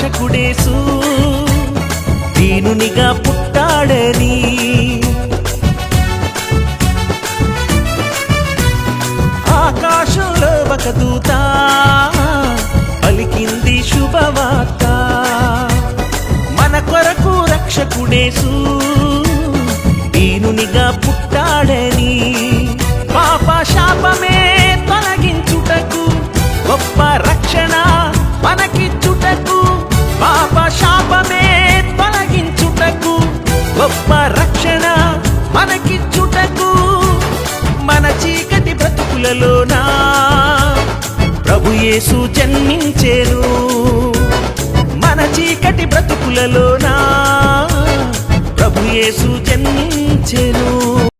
రక్షకుడేసు దీనునిగా పుట్టాడని ఆకాశంలో ఒక దూత పలికింది శుభవార్త మన కొరకు రక్షకుడేసు దీనునిగా పుట్టాడని పాప శాపమే తొలగించుటకు గొప్ప రక్షణ మనకిచ్చుటకు పాప శాపమే తొలగించుటకు గొప్ప రక్షణ మనకిచ్చుటకు మన చీకటి బ్రతుకులలోనా ప్రభు యేసు జన్మించెను మన చీకటి బ్రతుకులలోనా ప్రభు యేసు జన్మించెను